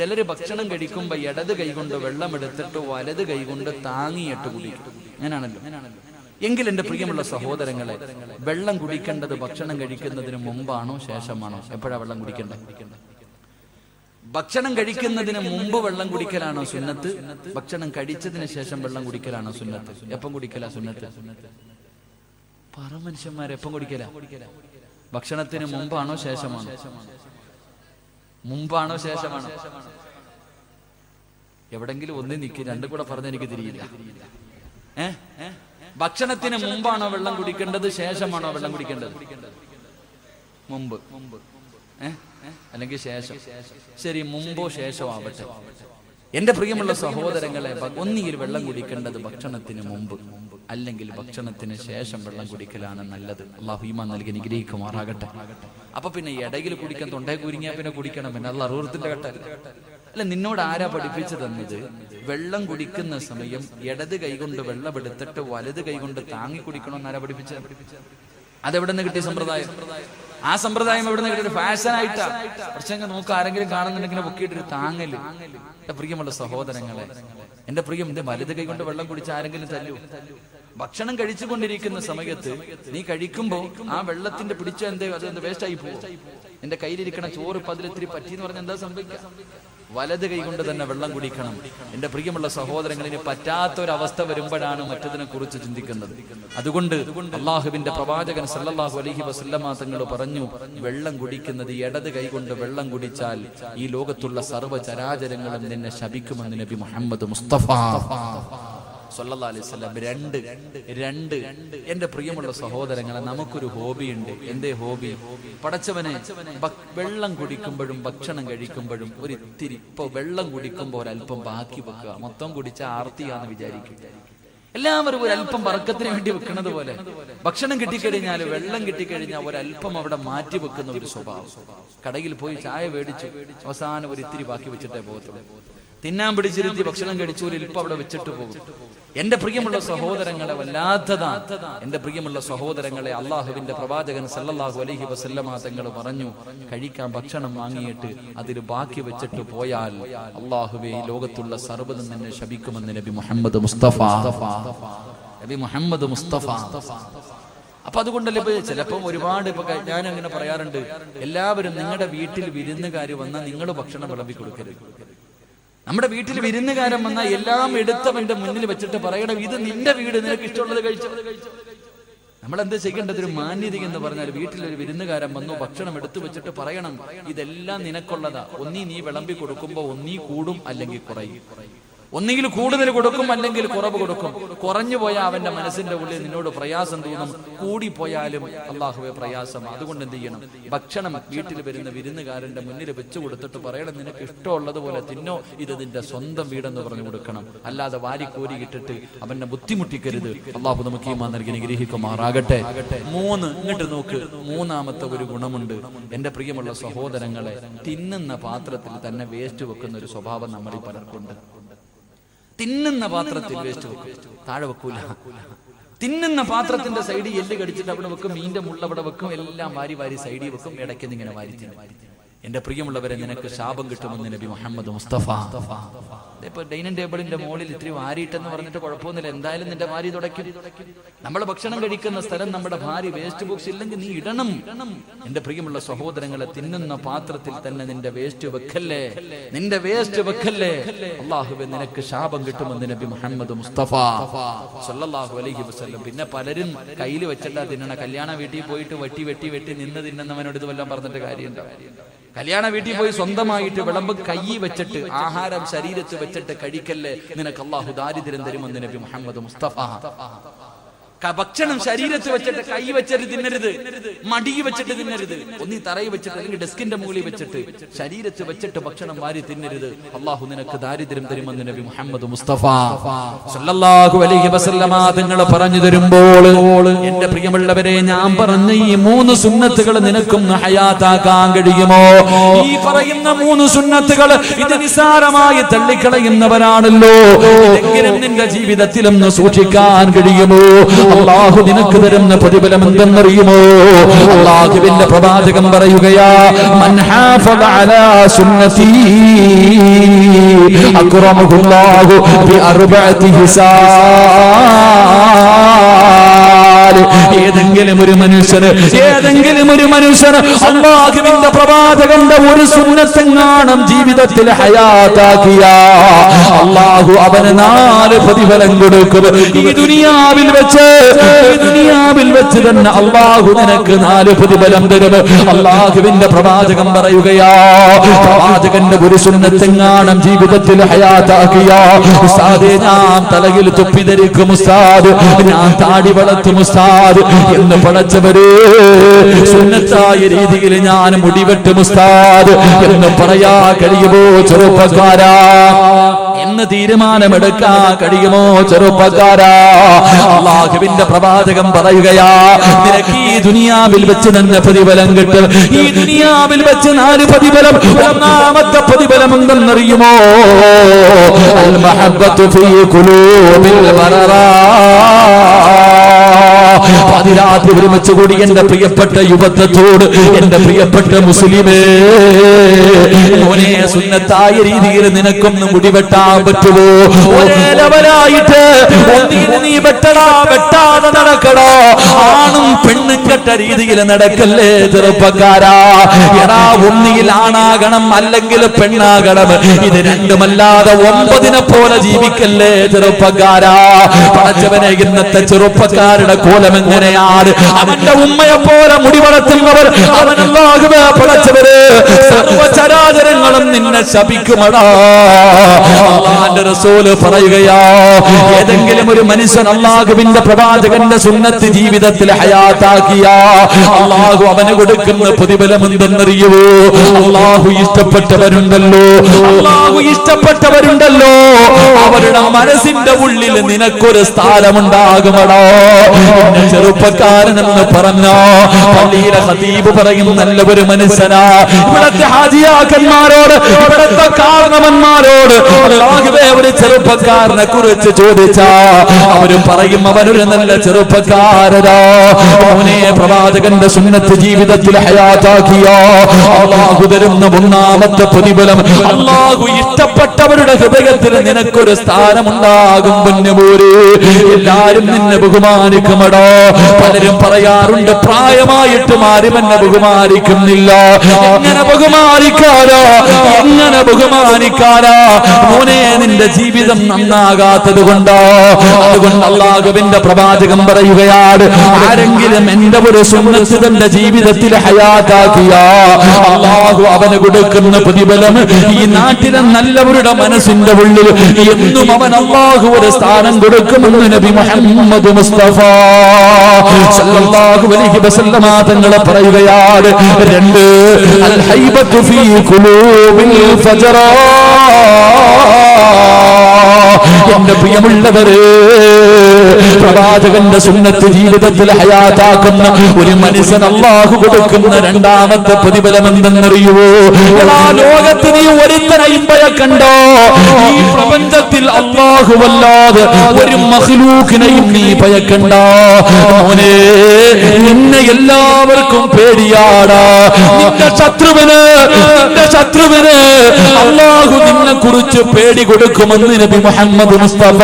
ചിലര് ഭക്ഷണം കഴിക്കുമ്പോ ഇടത് കൈകൊണ്ട് വെള്ളം എടുത്തിട്ട് വലത് കൈകൊണ്ട് താങ്ങിയിട്ട് കുടിക്കും. അങ്ങനാണല്ലോ. എങ്കിൽ എന്റെ പ്രിയമുള്ള സഹോദരങ്ങളെ, വെള്ളം കുടിക്കേണ്ടത് ഭക്ഷണം കഴിക്കുന്നതിന് മുമ്പാണോ ശേഷമാണോ? എപ്പോഴാ വെള്ളം കുടിക്കേണ്ടത്? ഭക്ഷണം കഴിക്കുന്നതിന് മുമ്പ് വെള്ളം കുടിക്കലാണോ സുന്നത്ത്? ഭക്ഷണം കഴിച്ചതിന് ശേഷം വെള്ളം കുടിക്കലാണോ സുന്നത്ത്? എപ്പം കുടിക്കലാ സുന്നത്ത്? പറ മനുഷ്യന്മാരെ, എപ്പം കുടിക്കല? ഭക്ഷണത്തിന് മുമ്പാണോ ശേഷമാണോ? മുമ്പാണോ ശേഷമാണോ? എവിടെങ്കിലും ഒന്നി നിൽക്കി, രണ്ടും കൂടെ പറഞ്ഞ എനിക്ക് തിരിയില്ല. ഭക്ഷണത്തിന് മുമ്പാണോ വെള്ളം കുടിക്കേണ്ടത്, ശേഷമാണോ വെള്ളം കുടിക്കേണ്ടത്? മുമ്പ് അല്ലെങ്കിൽ ശേഷം? ശരി, മുമ്പോ ശേഷമോ ആവട്ടെ. എന്റെ പ്രിയമുള്ള സഹോദരങ്ങളെ, ഒന്നുകിൽ വെള്ളം കുടിക്കേണ്ടത് ഭക്ഷണത്തിന് മുമ്പ്, അല്ലെങ്കിൽ ഭക്ഷണത്തിന് ശേഷം വെള്ളം കുടിക്കലാണ് നല്ലത്. അല്ലാഹു ഈമാൻ നൽകി അനുഗ്രഹിക്കുമാറാകട്ടെ. അപ്പൊ പിന്നെ ഇടയിൽ കുടിക്കാൻ തൊണ്ടേ കുരുങ്ങിയാ പിന്നെ കുടിക്കണം, പിന്നെ അത് അറുപത്തിന്റെ ഘട്ടമല്ല. അല്ല, നിന്നോട് ആരാ പഠിപ്പിച്ചു തന്നത്? വെള്ളം കുടിക്കുന്ന സമയം ഇടത് കൈകൊണ്ട് വെള്ളം എടുത്തിട്ട് വലത് കൈകൊണ്ട് താങ്ങി കുടിക്കണമെന്ന് ആരാ പഠിപ്പിച്ചത്? അതെവിടെ നിന്ന് കിട്ടിയ സമ്പ്രദായം? ആ സമ്പ്രദായം എവിടെ നിന്ന് കിട്ടിയ? ഫാഷൻ ആയിട്ടാ. പക്ഷെ നോക്ക്, ആരെങ്കിലും കാണുന്നുണ്ടെങ്കിൽ പൊക്കിയിട്ടൊരു താങ്ങല്. എന്റെ പ്രിയമുള്ള സഹോദരങ്ങളെ, എന്റെ പ്രിയം, ഇത് വലത് കൈ കൊണ്ട് വെള്ളം കുടിച്ച് ആരെങ്കിലും തല്ലൂ? ഭക്ഷണം കഴിച്ചുകൊണ്ടിരിക്കുന്ന സമയത്ത് നീ കഴിക്കുമ്പോ ആ വെള്ളത്തിന്റെ പിടിച്ച അത് വേസ്റ്റ് ആയി പോകും. എന്റെ കയ്യിലിരിക്കണ ചോറ് പതിലെത്തിരി പറ്റിയെന്ന് പറഞ്ഞാൽ എന്താ സംഭവിക്കുക? വലത് കൈ കൊണ്ട് തന്നെ വെള്ളം കുടിക്കണം. എന്റെ പ്രിയമുള്ള സഹോദരങ്ങളിന് പറ്റാത്തൊരവസ്ഥ വരുമ്പോഴാണ് മറ്റതിനെ കുറിച്ച് ചിന്തിക്കുന്നത്. അതുകൊണ്ട് അള്ളാഹുവിന്റെ പ്രവാചകൻ സല്ലല്ലാഹു അലൈഹി വസല്ലമ തങ്ങൾ പറഞ്ഞു, വെള്ളം കുടിക്കുന്നത് ഇടത് കൈ കൊണ്ട് വെള്ളം കുടിച്ചാൽ ഈ ലോകത്തുള്ള സർവ്വ ചരാചരങ്ങളും നിന്നെ ശപിക്കുമെന്ന് നബി മുഹമ്മദ് മുസ്തഫ സല്ലല്ലാഹു അലൈഹി വസല്ലം. രണ്ട് എന്റെ പ്രിയമുള്ള സഹോദരങ്ങളെ, നമുക്കൊരു ഹോബിയുണ്ട്. എന്തേ ഹോബി? പടച്ചവനെ, വെള്ളം കുടിക്കുമ്പോഴും ഭക്ഷണം കഴിക്കുമ്പോഴും ഒരിത്തിരി, ഇപ്പൊ വെള്ളം കുടിക്കുമ്പോൾ ഒരല്പം ബാക്കി വെക്കുക. മൊത്തം കുടിച്ച ആർത്തിയാന്ന് വിചാരിക്കും. എല്ലാവരും ഒരല്പം ബർക്കത്തിന് വേണ്ടി വെക്കുന്നത് പോലെ ഭക്ഷണം കിട്ടിക്കഴിഞ്ഞാൽ, വെള്ളം കിട്ടിക്കഴിഞ്ഞാൽ ഒരല്പം അവിടെ മാറ്റി വെക്കുന്ന ഒരു സ്വഭാവം. കടയിൽ പോയി ചായ മേടിച്ചു, അവസാനം ഒരിത്തിരി ബാക്കി വെച്ചിട്ടേ പോകത്തുള്ളൂ. തിന്നാൻ പിടിച്ചിരുത്തി ഭക്ഷണം കഴിച്ചു, ഒരു ഇൽപ്പം അവിടെ വെച്ചിട്ട് പോകും. എന്റെ പ്രിയമുള്ള സഹോദരങ്ങളെ, വല്ലാത്തതാ. എന്റെ പ്രിയമുള്ള സഹോദരങ്ങളെ, അള്ളാഹുവിന്റെ പ്രവാചകൻ സല്ലല്ലാഹു അലൈഹി വസല്ലമ തങ്ങൾ പറഞ്ഞു, കഴിക്കാൻ ഭക്ഷണം വാങ്ങിയിട്ട് അതിൽ ബാക്കി വെച്ചിട്ട് പോയാൽ അള്ളാഹുവേ ഈ ലോകത്തുള്ള സർവ്വതും നിന്നെ ശപിക്കുമെന്ന് നബി മുഹമ്മദ് മുസ്തഫ. നബി മുഹമ്മദ് മുസ്തഫ. അപ്പൊ അതുകൊണ്ടല്ലേ ഇപ്പൊ ചിലപ്പം ഒരുപാട്, ഇപ്പൊ ഞാൻ അങ്ങനെ പറയാറുണ്ട്, എല്ലാവരും നിങ്ങളുടെ വീട്ടിൽ വിരുന്നുകാർ വന്നാൽ നിങ്ങൾ ഭക്ഷണം വിളമ്പി കൊടുക്കരുത്. നമ്മുടെ വീട്ടിൽ വിരുന്നുകാരൻ വന്നാൽ എല്ലാം എടുത്തവന്റെ മുന്നിൽ വെച്ചിട്ട് പറയണം, ഇത് നിന്റെ വീട്, നിനക്ക് ഇഷ്ടമുള്ളത് കഴിച്ചു. നമ്മൾ എന്താ ചെയ്യേണ്ടത്? ഒരു മാന്യത എന്ന് പറഞ്ഞാൽ, വീട്ടിലൊരു വിരുന്നുകാരൻ വന്നു, ഭക്ഷണം എടുത്തു വെച്ചിട്ട് പറയണം, ഇതെല്ലാം നിനക്കുള്ളതാ. ഒന്നീ നീ വിളമ്പി കൊടുക്കുമ്പോ ഒന്നീ കൂടും, അല്ലെങ്കിൽ കുറയും. ഒന്നുകിൽ കൂടുതൽ കൊടുക്കും, അല്ലെങ്കിൽ കുറവ് കൊടുക്കും. കുറഞ്ഞു പോയാൽ അവന്റെ മനസ്സിന്റെ ഉള്ളിൽ നിന്നോട് പ്രയാസം തോന്നും, കൂടിപ്പോയാലും അള്ളാഹുവെ പ്രയാസം. അതുകൊണ്ട് എന്ത് ചെയ്യണം? ഭക്ഷണം വീട്ടിൽ വരുന്ന വിരുന്നുകാരന്റെ മുന്നിൽ വെച്ചു കൊടുത്തിട്ട് പറയണം, നിനക്ക് ഇഷ്ടമുള്ളതുപോലെ തിന്നോ, ഇത് നിന്റെ സ്വന്തം വീടെന്ന് പറഞ്ഞു കൊടുക്കണം. അല്ലാതെ വാരിക്കോരി ഇട്ടിട്ട് അവനെ ബുദ്ധിമുട്ടിക്കരുത്. അള്ളാഹു നമുക്ക് ഈമാൻ നൽകി അനുഗ്രഹിക്കുമാറാകട്ടെ. ഇങ്ങോട്ട് നോക്ക്, മൂന്നാമത്തെ ഒരു ഗുണമുണ്ട് എന്റെ പ്രിയമുള്ള സഹോദരങ്ങളെ. തിന്നുന്ന പാത്രത്തിൽ തന്നെ വേസ്റ്റ് വെക്കുന്ന ഒരു സ്വഭാവം നമ്മളിൽ പലർക്കുണ്ട്. തിന്നുന്ന പാത്രത്തിൽ വേസ്റ്റ് വെക്കും, താഴെ വെക്കൂല. തിന്നുന്ന പാത്രത്തിന്റെ സൈഡിൽ എല്ല് കടിച്ചിട്ട് അവിടെ വെക്കും, മീന്റെ മുള്ള അവിടെ വെക്കും, എല്ലാം വാരി വാരി സൈഡിൽ വെക്കും, ഇടയ്ക്ക് ഇങ്ങനെ വാരി തിന്നും. എന്റെ പ്രിയമുള്ളവരെ, നിനക്ക് ശാപം കിട്ടുമെന്ന് നബി മുഹമ്മദ് മുസ്തഫ. ഇപ്പൊ ഡൈനിങ് ടേബിളിന്റെ മുകളിൽ ഇത്തിരി വാരിയിട്ടെന്ന് പറഞ്ഞിട്ട് കുഴപ്പമൊന്നുമില്ല, എന്തായാലും നിന്റെ ഭാര്യ തുടയ്ക്കും. നമ്മൾ ഭക്ഷണം കഴിക്കുന്ന സ്ഥലം നമ്മുടെ ഭാര്യ വേസ്റ്റ് ബോക്സ് ഇല്ലെങ്കിൽ നീ ഇടണം. എന്റെ പ്രിയമുള്ള സഹോദരങ്ങളെ, തിന്നുന്ന പാത്രത്തിൽ തന്നെ നിന്റെ വേസ്റ്റ് വെക്കല്ലേ, നിന്റെ വേസ്റ്റ് വെക്കല്ലേ. അള്ളാഹുവേ, നിനക്ക് ശാപം കിട്ടുമെന്ന് നബി മുഹമ്മദ് മുസ്തഫ സല്ലല്ലാഹു അലൈഹി വസല്ലം. പിന്നെ പലരും കയ്യിൽ വെച്ചിട്ടാ തിന്നണ. കല്യാണ വീട്ടിൽ പോയിട്ട് വെട്ടി വെട്ടി വെട്ടി നിന്ന് തിന്നുന്നവനോട് ഇത് വല്ലതും പറഞ്ഞിട്ട് കാര്യമുണ്ടോ? കല്യാണ വീട്ടിൽ പോയി സ്വന്തമായിട്ട് വിളമ്പ് കൈ വെച്ചിട്ട്, ആഹാരം ശരീരത്ത് വെച്ചിട്ട് കഴിക്കല്ലേ, നിനക്ക് അല്ലാഹു ദാരിദ്ര്യം തരുമെന്ന് നബി മുഹമ്മദ് മുസ്തഫ. ഭക്ഷണം ശരീരത്ത് വെച്ചിട്ട് കൈ വെച്ചിട്ട് തിന്നരുത്, മടി വെച്ചിട്ട് തിന്നരുത്. ഒന്നീ തറയിൽ വെച്ചിട്ട് അല്ലെങ്കിൽ ഡെസ്കിന്റെ മുകളിൽ വെച്ചിട്ട് ശരീരത്ത് വെച്ചിട്ട് ഭക്ഷണം വാരി തിന്നരുത്. അള്ളാഹു നിനക്ക് ദാരിദ്ര്യം തരുമെന്ന് നബി മുഹമ്മദ് മുസ്തഫ സല്ലല്ലാഹു അലൈഹി വസല്ലമ തങ്ങൾ പറഞ്ഞു തരുമ്പോൾ, എന്റെ പ്രിയമുള്ളവരെ, ഞാൻ പറഞ്ഞ ഈ 3 സുന്നത്തുകൾ നിനക്കൊന്ന് ഹയാത്താക്കാൻ കഴിയുമോ? ഈ പറയുന്ന 3 സുന്നത്തുകൾ ഇത് നിസാരമായി തള്ളിക്കളയുന്നവരാണല്ലോ. എങ്കിലും നിന്റെ ജീവിതത്തിലൊന്ന് സൂക്ഷിക്കാൻ കഴിയുമോ? അല്ലാഹു നിനക്ക് തരുന്ന പ്രതിഫലം എന്തെന്നറിയുമോ? അല്ലാഹുവിന്റെ പ്രവാചകൻ പറയുകയാ, മൻ ഹാഫദ അലാ സുന്നതി അക്റമഹുല്ലാഹു ബി അർബഅതി ഹിസാൽ. ഏതെങ്കിലും ഒരു മനുഷ്യന് അല്ലാഹുവിന്റെ പ്രവാചകന്റെ ഒരു സുന്നത്തെങ്ങാനും ജീവിതത്തിൽ ഹയാത്താക്കിയ അല്ലാഹു അവന് 4 പ്രതിഫലം കൊടുക്കും. ഈ ദുനിയാവിൽ വെച്ച് തന്നെ അല്ലാഹു നിനക്ക് 4 പ്രതിഫലം തരും. അല്ലാഹുവിന്റെ പ്രവാചകൻ പറയുകയാ, പ്രവാചകന്റെ ഒരു സുന്നത്തെങ്ങാനും ജീവിതത്തിൽ ഹയാത്താക്കിയ ഉസ്താദേ, ഞാൻ തലയിൽ തൊപ്പി ധരിക്കും ഉസ്താദ്, ഞാൻ താടി വളർത്തും ഉസ്താദ് എന്ന് പടച്ചവര്, സുന്നത്തായ രീതിയിൽ ഞാൻ മുടിവെട്ടും ഉസ്താദ് എന്ന് പറയാ കഴിയുമോ ചെറുപ്പക്കാരാ? എന്ന് തീരുമാനമെടുക്കാൻ കഴിയുമോ ചെറുപ്പക്കാരാ? അല്ലാഹുവിന്റെ പ്രവാചകൻ പറയുകയാ, നിനക്ക് ഈ ദുനിയാവിൽ വെച്ച് തന്നെ പ്രതിഫലം കിട്ടും. ഈ ദുനിയാവിൽ വെച്ച് 4 പ്രതിഫലം. ഒന്നാമത്തെ പ്രതിഫലം എന്തെന്നറിയുമോ? അൽ മഹബ്ബത്തു ഫീ ഖുലൂബിൽ ബററാ. പാതിരാത്രി ഒരുമിച്ച് കൂടി എന്റെ പ്രിയപ്പെട്ട യുവത്വത്തോട്, എന്റെ പ്രിയപ്പെട്ട മുസ്ലിമേ, മോനെ, സുന്നത്തായ രീതിയിൽ നിനക്കൊന്ന് മുടിവെട്ടാൻ പറ്റുമോ? ഒരേ ലെവലായിട്ട് നീ വെട്ടാതെ നടക്കണോ? ആണും പെണ്ണും കെട്ട രീതിയിൽ നടക്കല്ലേ ചെറുപ്പക്കാരാ. എടാ, ഒന്നിയിൽ ആണാകണം അല്ലെങ്കിൽ പെണ്ണാകണം. ഇത് രണ്ടുമല്ലാതെ 9 പോലെ ജീവിക്കല്ലേ ചെറുപ്പക്കാരാ. പടച്ചവനെ, ഇന്നത്തെ ചെറുപ്പക്കാരുടെ കോലം എങ്ങനെയാണ്? അവന്റെ ഉമ്മയെ പോലെ മുടി വളർത്തുന്നവർ, അവനല്ലാഹുവേ പടച്ചവര്, സർവ്വചരാചരങ്ങളും നിന്നെ ശപിക്കുമടാ. അല്ലാഹുവിന്റെ റസൂല് പറയുകയാ, ഏതെങ്കിലും ഒരു മനുഷ്യൻ അല്ലാഹുവിന്റെ പ്രവാചകന്റെ സുന്നത്ത് ജീവിതത്തിൽ ഹയാത്താക്കിയ അല്ലാഹു അവന് കൊടുക്കുന്ന പ്രതിഫലം എന്തെന്നറിയുമോ? അല്ലാഹു ഇഷ്ടപ്പെട്ടവരുണ്ടല്ലോ, അവരുടെ മനസ്സിന്റെ ഉള്ളിൽ നിനക്കൊരു സ്ഥാനമുണ്ടാകുമടോ. ചെറുപ്പക്കാരനെന്ന് പറഞ്ഞോ, പള്ളിയിലെ ഖതീബ് പറയും നല്ല ഒരു മനുഷ്യനാ. ഇവിടത്തെ ഹാജിയാക്കന്മാരോട്, ഇവിടത്തെ കാരണവന്മാരോട് അല്ലാഹുവേ ഒരു ചെറുപ്പക്കാരനെ കുറിച്ച് ചോദിച്ചാ അവര് പറയും അവനൊരു നല്ല ചെറുപ്പക്കാരനാ. അവനെ പ്രവാചകന്റെ സുന്നത്ത് ജീവിതത്തിൽ ഹയാത്താക്കിയ അല്ലാഹു തരുന്ന 1ാമത്തെ പ്രതിഫലം, അല്ലാഹു ഇഷ്ടപ്പെട്ടവരുടെ ഹൃദയത്തിൽ നിനക്കൊരു സ്ഥാനമുണ്ടാകും. പൊന്നുമോരെ, എല്ലാരും നിന്നെ ബഹുമാനിക്കുമടോ. പലരും പറയാറുണ്ട്, പ്രായമായിട്ടും ആരും എന്നെ ബഹുമാനിക്കുന്നില്ല. എങ്ങനെ ബഹുമാനിക്കാരോ? മോനെ, നിന്റെ ജീവിതം നന്നാകാത്തത് കൊണ്ടോ? അതുകൊണ്ട് അല്ലാഹുവിന്റെ പ്രവാചകൻ പറയുകയാണ്, ആരെങ്കിലും എന്റെ ഒരു സുന്നത്ത് തന്റെ ജീവിതത്തിൽ ഹയാത്താക്കിയ അല്ലാഹു അവന് കൊടുക്കുന്ന പ്രതിഫലം ഈ നാട്ടിലെ നല്ലവരുടെ മനസ്സിന്റെ ഉള്ളിൽ എന്നും അവൻ അല്ലാഹു ഒരു സ്ഥാനം കൊടുക്കുമെന്ന് നബി മുഹമ്മദ് മുസ്തഫ സല്ലല്ലാഹു അലൈഹി വസല്ലമ തങ്ങൾ പറയുകയാണ്. 2 അൽ ഹൈബത്തു ഫീ ഖുലൂബിൽ ഫജറാ. എന്റെ പ്രിയമുള്ളവരെ, പ്രവാചകന്റെ സുന്നത്ത് ജീവിതത്തിൽ ഹയാത്താക്കുന്ന ഒരു മനുഷ്യൻ അല്ലാഹു കൊടുക്കുന്ന 2ാമത്തെ പ്രതിഫലം എന്തെന്നറിയുവോ? ലോകത്ത് നീ ഒരുത്തനെയും ഭയക്കണ്ടോ. ഈ പ്രപഞ്ചത്തിൽ അല്ലാഹുവല്ലാതെ ഒരു മഖ്ലൂഖിനെയും നീ ഭയക്കണ്ട. മോനെ, നിന്നെ എല്ലാവർക്കും പേടിയാടാ. നിന്റെ ശത്രുവിന് അല്ലാഹു നിന്നെ കുറിച്ച് പേടി കൊടുക്കുമെന്ന് നബി മുഹമ്മദ് മുസ്തഫ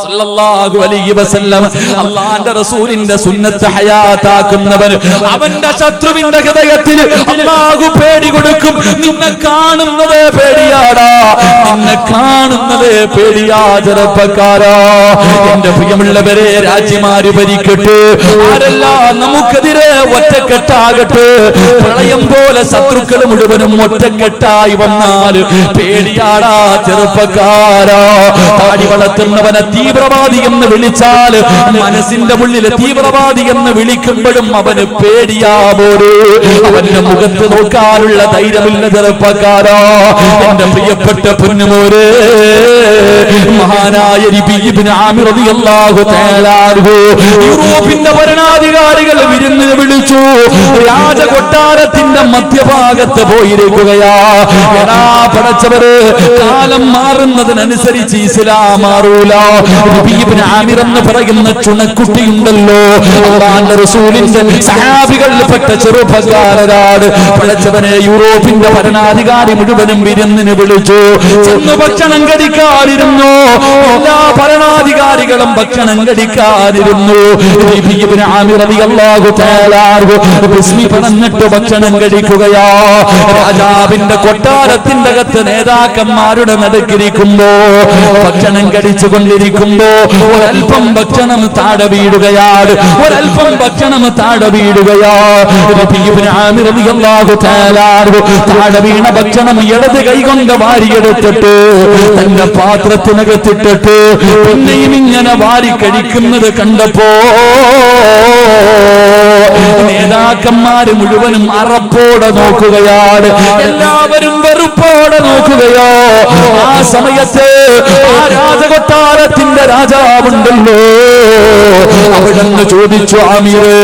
സല്ലല്ലാഹു അലൈഹി വസല്ലം. അല്ലാഹുവിന്റെ റസൂലിന്റെ സുന്നത്ത് ഹയാത്താക്കുന്നവൻ അവന്റെ ശത്രുവിന്റെ ഹൃദയത്തിൽ അല്ലാഹു പേടി കൊടുക്കും. നിന്നെ കാണുന്നതേ പേടിയാടാ, ചെറുപ്പക്കാരാ. എന്റെ പ്രിയമുള്ളവരെ, രാജ്യമാര് ഭരിക്കട്ടെ, ആരെല്ലാം നമുക്കെതിരെ ഒറ്റക്കെട്ടാകട്ടെ, പ്രളയം പോലെ ശത്രുക്കൾ മുഴുവനും ഒറ്റക്കെട്ടായി വന്നാൽ പേടിയാടാ ചെറുപ്പക്കാരാ. താടി വളർത്തുന്നവനെ തീവ്രവാദി എന്ന് വിളിച്ചാൽ മനസ്സിന്റെ ഉള്ളിൽ തീവ്രവാദി എന്ന് വിളിക്കുമ്പോഴും അവന് പേടിയാവോരേ. അവന്റെ മുഖത്ത് നോക്കാനുള്ള ധൈര്യമില്ല ചെറുപ്പക്കാരാ. എന്റെ പ്രിയപ്പെട്ട പൊന്നുമോരെ, മഹാനായ ഇബ്നു ആമിർ റളിയല്ലാഹു തആല അൻഹു യൂറോപ്പിന്റെ ഭരണാധികാരികൾ വിരുന്നിന് വിളിച്ചു. രാജകൊട്ടാരത്തിന്റെ മധ്യഭാഗത്ത് പോയിരിക്കുകയാ. പടച്ചവര് കാലം മാറുന്നതിനനുസരിച്ച് ഇസ്ലാം മാറൂല. ഇബ്നു ആമിർ എന്ന് പറയുന്ന ചുണക്കുട്ടിയുണ്ടല്ലോ, അല്ലാഹുവിന്റെ റസൂലിന്റെ സഹാബികളിൽപ്പെട്ട ചെറുപ്പക്കാരനാണ്. പടച്ചവനെ യൂറോപ്പിന്റെ ഭരണാധികാരി മുഴുവനും വിരുന്നിന് വിളിച്ചു. ചെന്ന് ഭക്ഷണം കഴിക്കാതിരുന്നു. എല്ലാ ഭരണാധികാരികളും ഭക്ഷണം കഴിക്കാതിരുന്നു. ഇബ്നു ആമിർ റളിയല്ലാഹു തആല ബിസ്മി പറഞ്ഞിട്ട് ഭക്ഷണം കഴിക്കുകയാ. രാജാവിന്റെ കൊട്ടാരത്തിന്റെ അകത്ത് നേതാക്കന്മാരുടെ നടുക്കിരിക്കുമ്പോ ഭക്ഷണം കഴിച്ചു കൊണ്ടിരിക്കുമ്പോ ഒരൽപ്പം ഭക്ഷണം താഴെ വീഴുകയാണ്. ഒരൽപ്പം ഭക്ഷണം താഴെ വീഴുകയാ. ഇബ്നു ആമിർ റളിയല്ലാഹു തആല താഴെ വീണ ഭക്ഷണം ഇടത് കൈകൊണ്ട് വാരിയെടുത്തിട്ട് തന്റെ പാത്രത്തിനകത്തിട്ടിട്ട് പിന്നെയും ഇങ്ങനെ വാരി കഴിക്കുന്നത് കണ്ടപ്പോ നേതാക്കന്മാര് മുഴുവനും അറപ്പോടെ നോക്കുകയാണ്. എല്ലാവരും വെറുപ്പോടെ നോക്കുകയോ. ആ സമയത്ത് ആ രാജകൊട്ടാരത്തിന്റെ രാജാവുണ്ടല്ലോ, അവിടെന്ന് ചോദിച്ചു, ആമിറേ,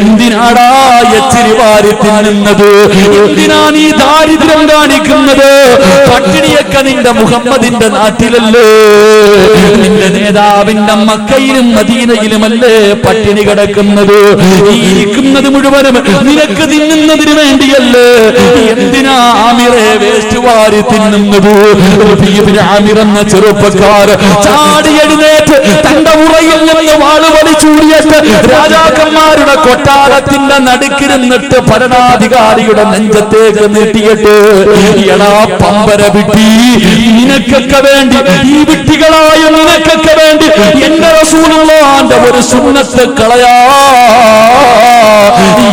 എന്തിനാടാ എച്ചിരി വാരി തിന്നുന്നത്? എന്തിനാ നീ ദാരിദ്ര്യം കാണിക്കുന്നത്? പട്ടിണിയൊക്കെ നിന്റെ മുഹമ്മദിന്റെ നാട്ടിലല്ലേ? നിന്റെ നേതാവിന്റെ മക്കയിലും മദീനയിലുമല്ലേ പട്ടിണി കിടക്കുന്നത്? ഈ ഇരിക്കുന്നത് മുഴുവനും നിനക്ക് തിന്നുന്നതിന് വേണ്ടിയല്ലേ? എന്തിനാ ആമിറെ വേസ്റ്റ് വാരി തിന്നുന്നത്? ഇബ്നു ആമിർ എന്ന ചെറുപ്പക്കാർ ചാടി എഴുന്നേറ്റ് തന്റെ ഉറയിൽ നിന്ന് വാള് വലിച്ചൂടിയിട്ട് രാജാക്കന്മാരുടെ കൊട്ടാരത്തിന്റെ നടുക്കിരുന്നിട്ട് ഭരണാധികാരിയുടെ നെഞ്ചത്തേക്ക് നീട്ടിയിട്ട്, എടാ പമ്പര വിട്ടി, നിനക്കൊക്കെ വേണ്ടി, ഈ വിട്ടികളായ നിനക്കൊക്കെ വേണ്ടി എന്റെ റസൂലുള്ളാഹിന്റെ ഒരു സുന്നത്ത് കളയാ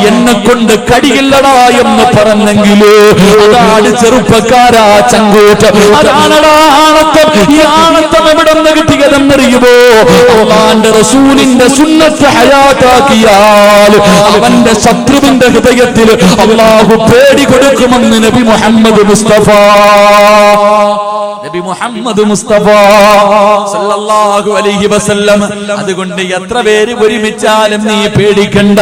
എന്നെ കൊണ്ട് കടിയില്ലടാ എന്ന് പറഞ്ഞെങ്കില് അതാണ് ചെറുപ്പക്കാരാ ചങ്കൂറ്റ്. അതാണടാ ആണത്തം. ഈ ആണത്തം എവിടെ നിന്ന് കിട്ടിയതെന്നറിയുമോ? അല്ലാഹുവിന്റെ റസൂലിന്റെ സുന്നത്ത് ഹയാത്താക്കിയാൽ അവന്റെ ശത്രുവിന്റെ ഹൃദയത്തിൽ അല്ലാഹു പേടി കൊടുക്കുമെന്ന് നബി മുഹമ്മദ് മുസ്തഫ. നബി മുഹമ്മദ് മുസ്തഫ സല്ലല്ലാഹു അലൈഹി വസല്ലം. അതുകൊണ്ട് എത്ര പേര് ഒരുമിച്ചാലും നീ പേടിക്കണ്ട.